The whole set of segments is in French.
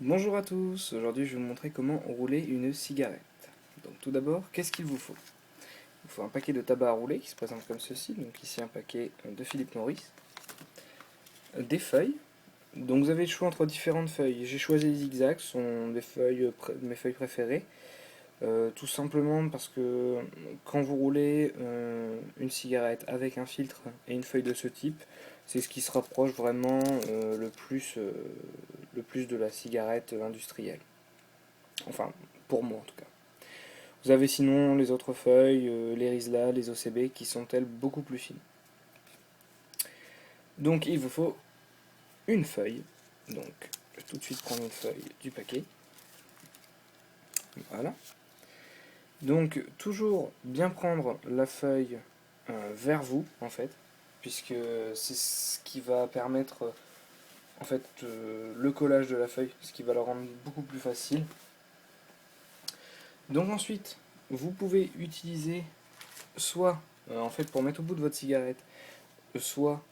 Bonjour à tous, aujourd'hui je vais vous montrer comment rouler une cigarette. Donc tout d'abord, qu'est-ce qu'il vous faut? Il vous faut un paquet de tabac à rouler qui se présente comme ceci, donc ici un paquet de Philip Morris, des feuilles, donc vous avez le choix entre différentes feuilles. J'ai choisi les zigzags, ce sont mes feuilles préférées, tout simplement parce que quand vous roulez une cigarette avec un filtre et une feuille de ce type, c'est ce qui se rapproche vraiment le plus de la cigarette industrielle. Enfin, pour moi en tout cas. Vous avez sinon les autres feuilles, les Rizla, les OCB, qui sont elles beaucoup plus fines. Donc il vous faut une feuille. Donc je vais tout de suite prendre une feuille du paquet. Voilà. Donc toujours bien prendre la feuille vers vous en fait, puisque c'est ce qui va permettre en fait le collage de la feuille, ce qui va la rendre beaucoup plus facile. Donc ensuite, vous pouvez utiliser soit en fait pour mettre au bout de votre cigarette, soit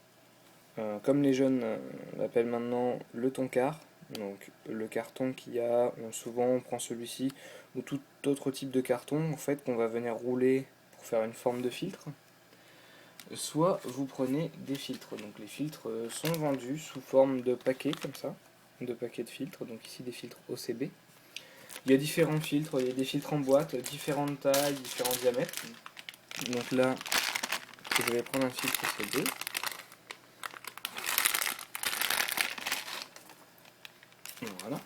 comme les jeunes l'appellent maintenant, le toncar. Donc le carton qu'il y a, souvent on prend celui-ci ou tout autre type de carton en fait qu'on va venir rouler pour faire une forme de filtre. Soit vous prenez des filtres. Donc les filtres sont vendus sous forme de paquets comme ça, de paquets de filtres. Donc ici des filtres OCB. Il y a différents filtres, il y a des filtres en boîte, différentes tailles, différents diamètres. Donc là, je vais prendre un filtre OCB. Voilà.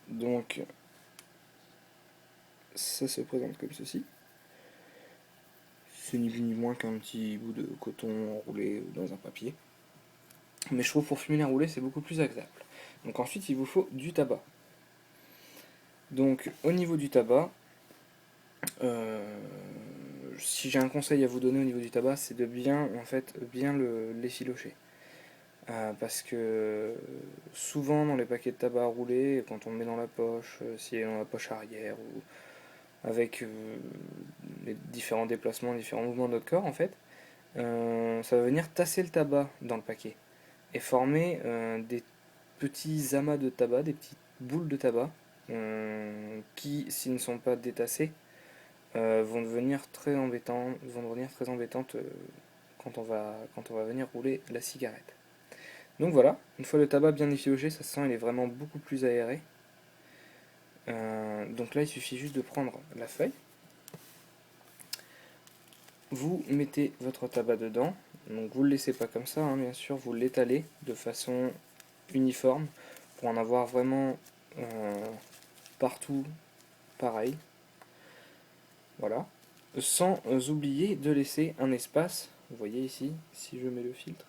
Donc ça se présente comme ceci. C'est ni plus ni moins qu'un petit bout de coton enroulé dans un papier. Mais je trouve pour fumer et rouler c'est beaucoup plus agréable. Donc ensuite il vous faut du tabac. Donc au niveau du tabac, si j'ai un conseil à vous donner au niveau du tabac, c'est de bien l'effilocher. Parce que souvent dans les paquets de tabac à rouler, quand on le met dans la poche, s'il est dans la poche arrière ou avec les différents déplacements, les différents mouvements de notre corps en fait, ça va venir tasser le tabac dans le paquet et former des petits amas de tabac, des petites boules de tabac qui, s'ils ne sont pas détassés, vont devenir très embêtantes quand on va venir rouler la cigarette. Donc voilà, une fois le tabac bien effiloché, ça se sent, il est vraiment beaucoup plus aéré. Donc là, il suffit juste de prendre la feuille. Vous mettez votre tabac dedans, donc vous ne le laissez pas comme ça, hein, bien sûr, vous l'étalez de façon uniforme pour en avoir vraiment partout pareil. Voilà. Sans oublier de laisser un espace, vous voyez ici, si je mets le filtre,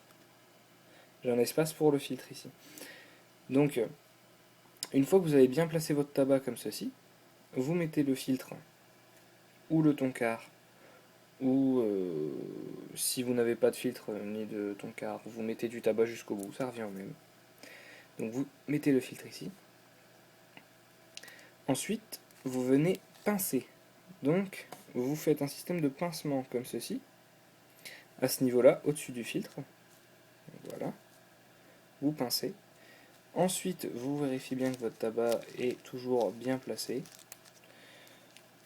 j'ai un espace pour le filtre ici. Donc, une fois que vous avez bien placé votre tabac comme ceci, vous mettez le filtre ou le toncar ou si vous n'avez pas de filtre ni de toncar, vous mettez du tabac jusqu'au bout, ça revient au même. Donc vous mettez le filtre ici. Ensuite, vous venez pincer. Donc vous faites un système de pincement comme ceci, à ce niveau-là, au-dessus du filtre. Voilà, vous pincez. Ensuite, vous vérifiez bien que votre tabac est toujours bien placé.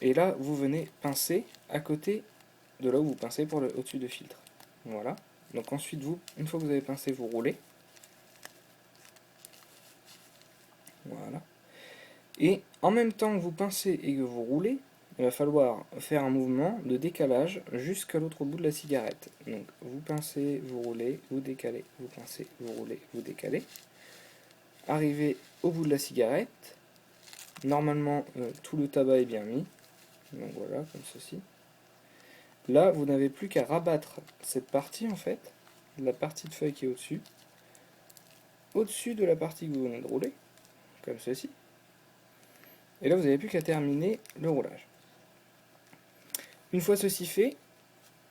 Et là, vous venez pincer à côté de là où vous pincez pour au-dessus du filtre. Voilà. Donc ensuite, une fois que vous avez pincé, vous roulez. Voilà. Et en même temps que vous pincez et que vous roulez, il va falloir faire un mouvement de décalage jusqu'à l'autre bout de la cigarette. Donc vous pincez, vous roulez, vous décalez, vous pincez, vous roulez, vous décalez. Arrivez au bout de la cigarette. Normalement, tout le tabac est bien mis. Donc voilà, comme ceci. Là, vous n'avez plus qu'à rabattre cette partie, en fait, la partie de feuille qui est au-dessus de la partie que vous venez de rouler, comme ceci. Et là, vous n'avez plus qu'à terminer le roulage. Une fois ceci fait,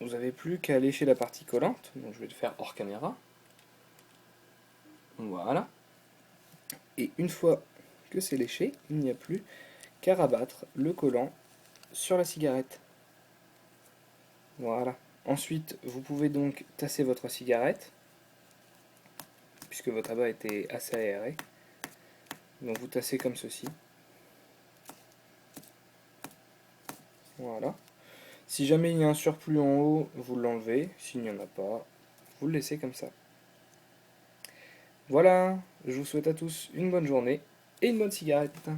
vous n'avez plus qu'à lécher la partie collante. Donc je vais le faire hors caméra. Voilà. Et une fois que c'est léché, il n'y a plus qu'à rabattre le collant sur la cigarette. Voilà. Ensuite, vous pouvez donc tasser votre cigarette, puisque votre tabac était assez aéré. Donc vous tassez comme ceci. Voilà. Si jamais il y a un surplus en haut, vous l'enlevez. S'il n'y en a pas, vous le laissez comme ça. Voilà, je vous souhaite à tous une bonne journée et une bonne cigarette.